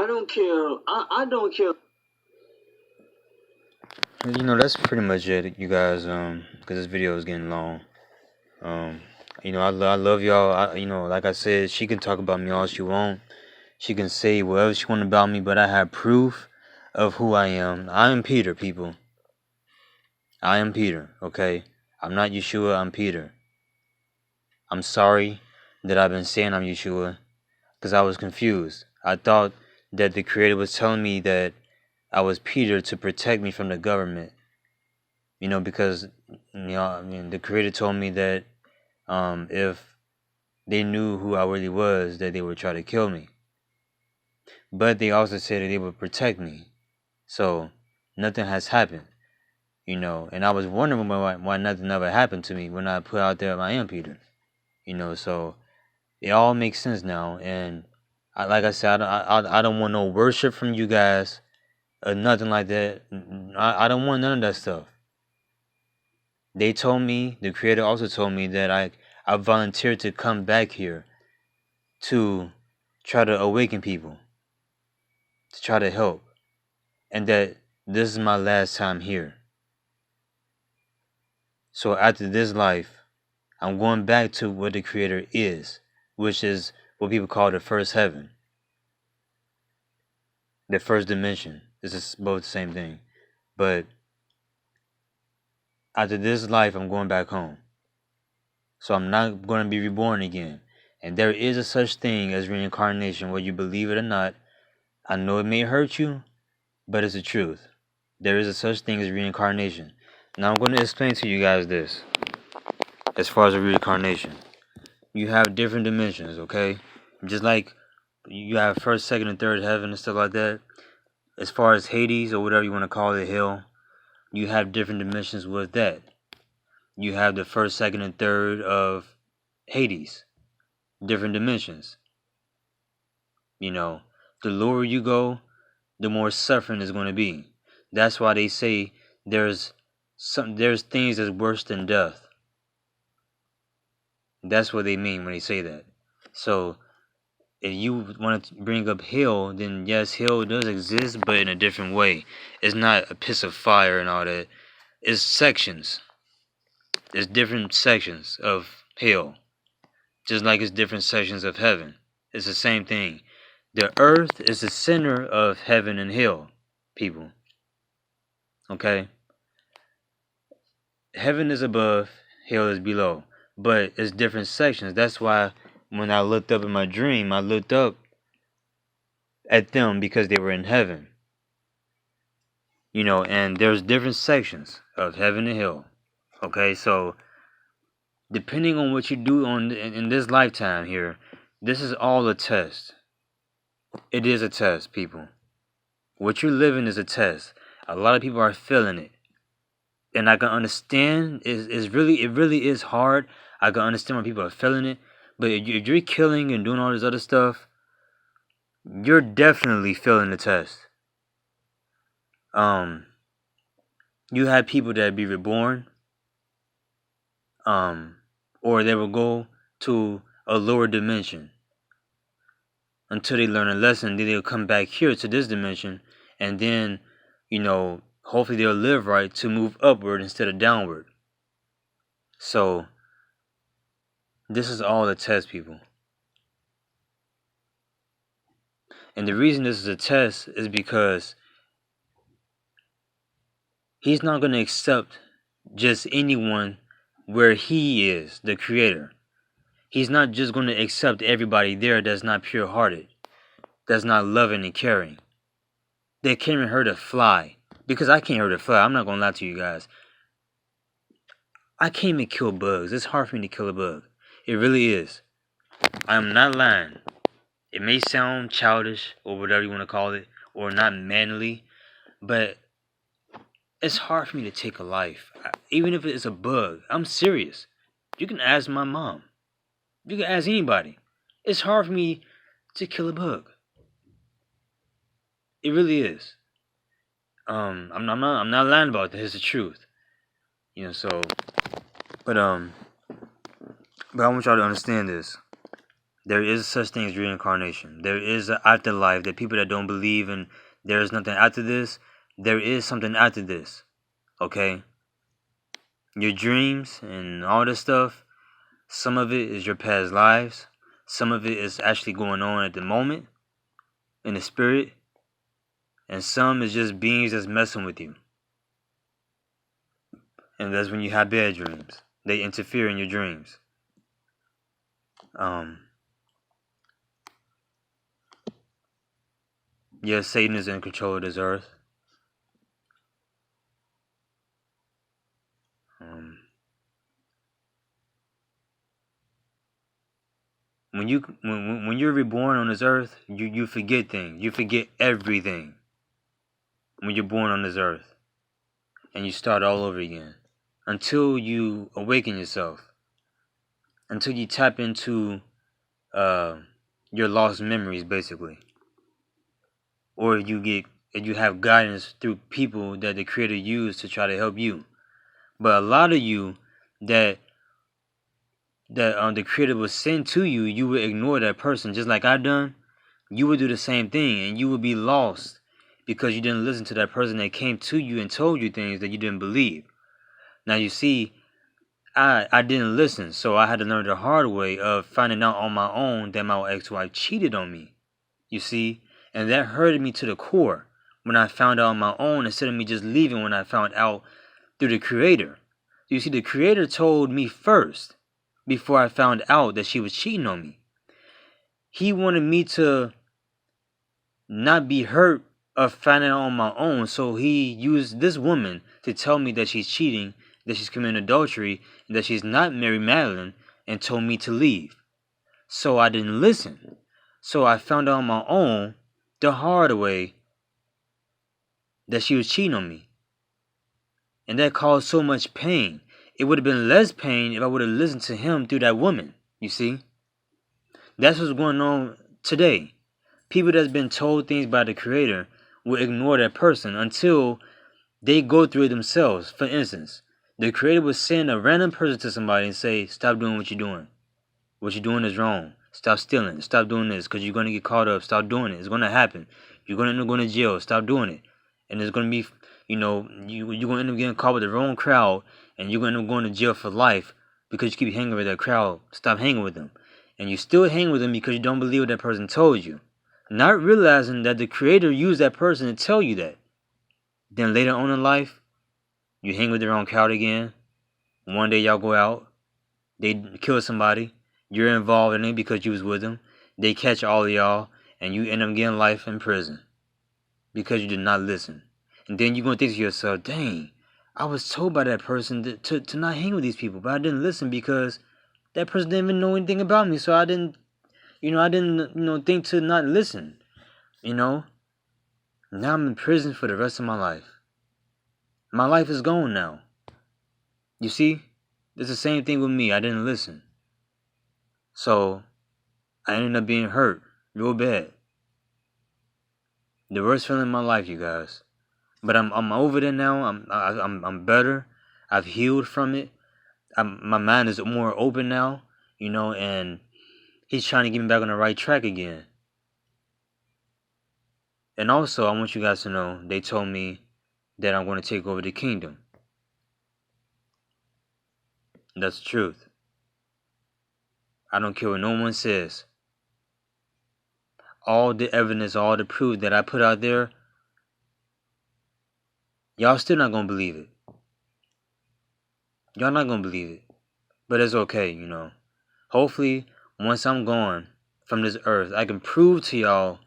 I don't care. I don't care. That's pretty much it, you guys. Because this video is getting long. I love y'all. Like I said, she can talk about me all she want. She can say whatever she want about me, but I have proof of who I am. I am Peter, people. I am Peter, okay? I'm not Yeshua, I'm Peter. I'm sorry that I've been saying I'm Yeshua, because I was confused. I thought that the Creator was telling me that I was Peter to protect me from the government. Because the Creator told me that if they knew who I really was, that they would try to kill me. But they also said that they would protect me. So nothing has happened, and I was wondering why nothing ever happened to me when I put out there I am Peter. So it all makes sense now. And like I said, I don't want no worship from you guys or nothing like that. I don't want none of that stuff. They told me, the Creator also told me that I volunteered to come back here to try to awaken people, to try to help, and that this is my last time here. So after this life, I'm going back to what the Creator is, which is what people call the first heaven, the first dimension. This is both the same thing. But after this life, I'm going back home. So I'm not going to be reborn again. And there is a such thing as reincarnation, whether you believe it or not. I know it may hurt you, but it's the truth. There is a such thing as reincarnation. Now I'm going to explain to you guys this. As far as a reincarnation, you have different dimensions, okay? Just like you have first, second, and third heaven and stuff like that. As far as Hades, or whatever you want to call it, hell, you have different dimensions with that. You have the first, second, and third of Hades. Different dimensions. The lower you go, the more suffering is going to be. That's why they say there's things that's worse than death. That's what they mean when they say that. So if you want to bring up hell, then yes, hell does exist, but in a different way. It's not a piss of fire and all that. It's sections. There's different sections of hell, just like it's different sections of heaven. It's the same thing. The earth is the center of heaven and hell, people. Okay? Heaven is above, hell is below. But it's different sections. That's why when I looked up in my dream, I looked up at them because they were in heaven. And there's different sections of heaven and hell. Okay, so depending on what you do in this lifetime here, this is all a test. It is a test, people. What you're living is a test. A lot of people are feeling it. And I can understand it really is hard. I can understand why people are feeling it. But if you're killing and doing all this other stuff, you're definitely feeling the test. You have people that be reborn, or they will go to a lower dimension until they learn a lesson. Then they'll come back here to this dimension, and then, hopefully they'll live right to move upward instead of downward. So this is all a test, people. And the reason this is a test is because he's not going to accept just anyone where he is, the Creator. He's not just going to accept everybody there that's not pure-hearted, that's not loving and caring. They can't even hurt a fly. Because I can't hurt a fly. I'm not going to lie to you guys. I can't even kill bugs. It's hard for me to kill a bug. It really is. I'm not lying. It may sound childish or whatever you want to call it, or not manly, but it's hard for me to take a life. Even if it's a bug. I'm serious. You can ask my mom. You can ask anybody. It's hard for me to kill a bug. It really is. I'm not lying about this. It's the truth. But I want y'all to understand this. There is such thing as reincarnation. There is an afterlife. That people that don't believe in there is nothing after this, there is something after this. Okay? Your dreams and all this stuff, some of it is your past lives. Some of it is actually going on at the moment in the spirit. And some is just beings that's messing with you. And that's when you have bad dreams. They interfere in your dreams. Yes, Satan is in control of this earth. When you're reborn on this earth, you forget things. You forget everything. When you're born on this earth, and you start all over again, until you awaken yourself, until you tap into your lost memories, basically, or if you have guidance through people that the Creator used to try to help you. But a lot of you that the Creator will send to you, you will ignore that person, just like I done. You would do the same thing, and you would be lost because you didn't listen to that person that came to you and told you things that you didn't believe. Now you see, I didn't listen, so I had to learn the hard way of finding out on my own that my ex-wife cheated on me. You see, and that hurted me to the core when I found out on my own instead of me just leaving when I found out through the Creator. You see, the Creator told me first before I found out that she was cheating on me. He wanted me to not be hurt of finding out on my own, so he used this woman to tell me that she's cheating, that she's committing adultery, and that she's not Mary Magdalene, and told me to leave. So I didn't listen. So I found out on my own, the hard way, that she was cheating on me. And that caused so much pain. It would have been less pain if I would have listened to him through that woman, you see? That's what's going on today. People that's been told things by the Creator will ignore that person until they go through it themselves. For instance, the Creator will send a random person to somebody and say, stop doing what you're doing. What you're doing is wrong. Stop stealing. Stop doing this because you're going to get caught up. Stop doing it. It's going to happen. You're going to end up going to jail. Stop doing it. And it's going to be, you're going to end up getting caught with the wrong crowd, and you're going to end up going to jail for life because you keep hanging with that crowd. Stop hanging with them. And you still hang with them because you don't believe what that person told you. Not realizing that the Creator used that person to tell you that. Then later on in life, you hang with the wrong crowd again. One day y'all go out. They kill somebody. You're involved in it because you was with them. They catch all of y'all, and you end up getting life in prison because you did not listen. And then you're going to think to yourself, dang, I was told by that person to not hang with these people, but I didn't listen because that person didn't even know anything about me, so I didn't think to not listen. Now I'm in prison for the rest of my life. My life is gone now. You see? It's the same thing with me. I didn't listen. So I ended up being hurt real bad. The worst feeling in my life, you guys. But I'm over there now. I'm better. I've healed from it. My mind is more open now, and he's trying to get me back on the right track again. And also, I want you guys to know, they told me that I'm going to take over the kingdom. That's the truth. I don't care what no one says. All the evidence, all the proof that I put out there, y'all still not going to believe it. Y'all not going to believe it. But it's okay, Hopefully, once I'm gone from this earth, I can prove to y'all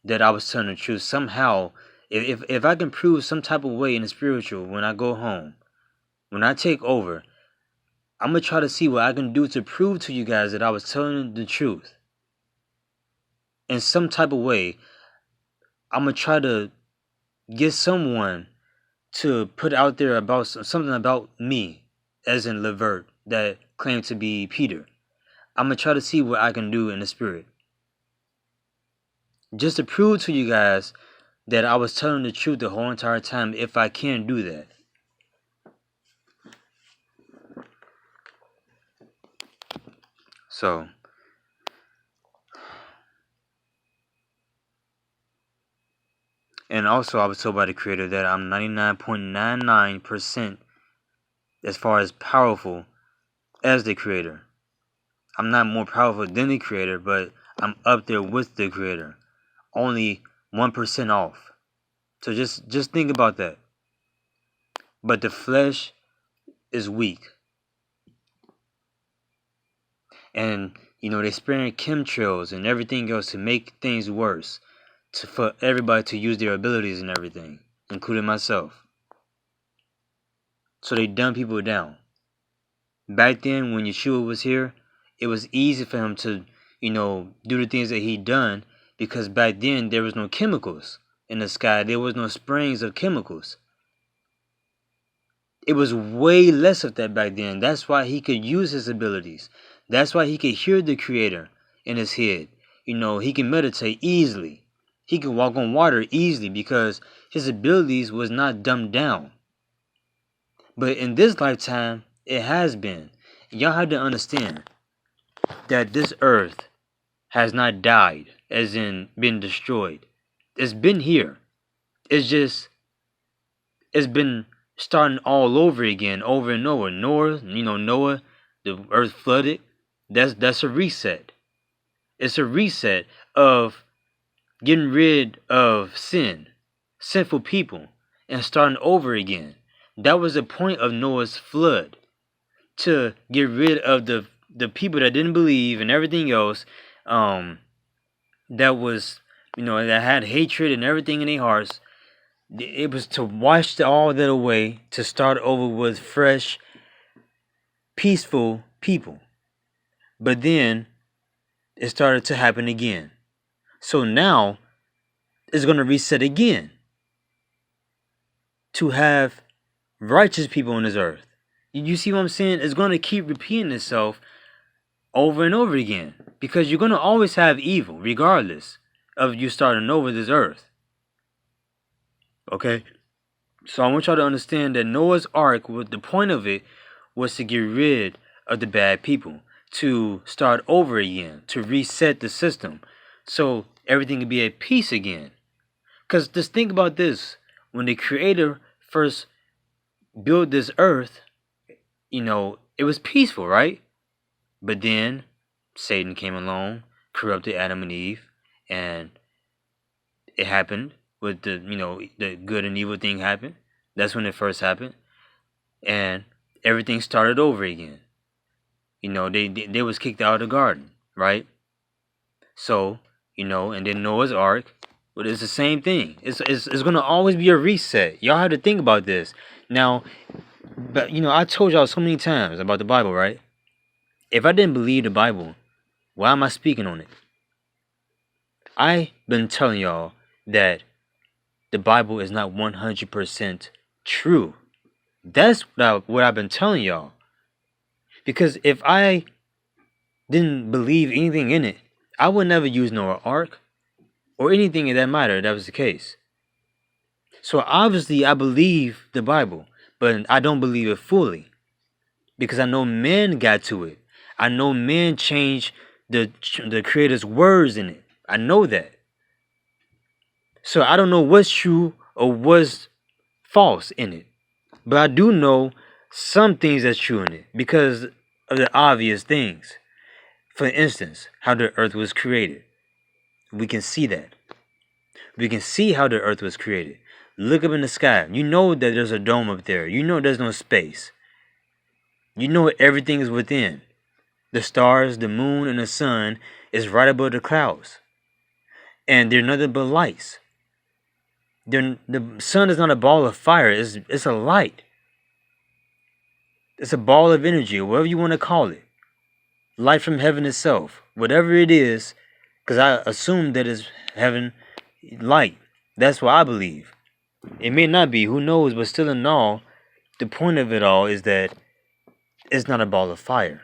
that I was telling the truth somehow. If I can prove some type of way in the spiritual when I go home, when I take over, I'm going to try to see what I can do to prove to you guys that I was telling the truth. In some type of way, I'm going to try to get someone to put out there about something about me, as in Levert, that claimed to be Peter. I'm going to try to see what I can do in the spirit. Just to prove to you guys that I was telling the truth the whole entire time, if I can do that. So, And also, I was told by the Creator that I'm 99.99% as far as powerful as the Creator. I'm not more powerful than the Creator, but I'm up there with the Creator. Only 1% off. So just think about that. But the flesh is weak. And, they're spraying chemtrails and everything else to make things worse. For everybody to use their abilities and everything, including myself. So they dumb people down. Back then, when Yeshua was here, it was easy for him to, do the things that he done, because back then there was no chemicals in the sky. There was no sprayings of chemicals. It was way less of that back then. That's why he could use his abilities. That's why he could hear the Creator in his head. He can meditate easily. He could walk on water easily because his abilities was not dumbed down. But in this lifetime, it has been. Y'all have to understand that this earth has not died, as in been destroyed. It's been here. It's been starting all over again, over and over. Noah, the earth flooded. That's a reset. It's a reset of getting rid of sinful people, and starting over again. That was the point of Noah's flood, to get rid of the people that didn't believe and everything else, that was, that had hatred and everything in their hearts. It was to wash all that away, to start over with fresh, peaceful people. But then it started to happen again. So now it's going to reset again, to have righteous people on this earth. You see what I'm saying? It's going to keep repeating itself over and over again, because you're going to always have evil regardless of you starting over this earth. Okay? So I want y'all to understand that Noah's Ark, the point of it was to get rid of the bad people, to start over again, to reset the system, so everything can be at peace again. Because just think about this. When the Creator first built this earth, it was peaceful, right? But then Satan came along, corrupted Adam and Eve, and it happened with the good and evil thing happened. That's when it first happened. And everything started over again. They was kicked out of the garden, right? So, and then Noah's Ark, but it's the same thing. It's going to always be a reset. Y'all have to think about this. Now, but I told y'all so many times about the Bible, right? If I didn't believe the Bible, why am I speaking on it? I've been telling y'all that the Bible is not 100% true. That's what I've been telling y'all. Because if I didn't believe anything in it, I would never use Noah's Ark or anything in that matter if that was the case. So obviously I believe the Bible, but I don't believe it fully, because I know man got to it. I know man changed the Creator's words in it. I know that. So I don't know what's true or what's false in it. But I do know some things that's true in it because of the obvious things. For instance, how the earth was created. We can see that. We can see how the earth was created. Look up in the sky. You know that there's a dome up there. You know there's no space. You know everything is within. The stars, the moon, and the sun is right above the clouds. And they're nothing but lights. The sun is not a ball of fire. It's a light. It's a ball of energy, or whatever you want to call it. Light from heaven itself. Whatever it is, because I assume that it's heaven light. That's what I believe. It may not be, who knows, but still in all, the point of it all is that it's not a ball of fire.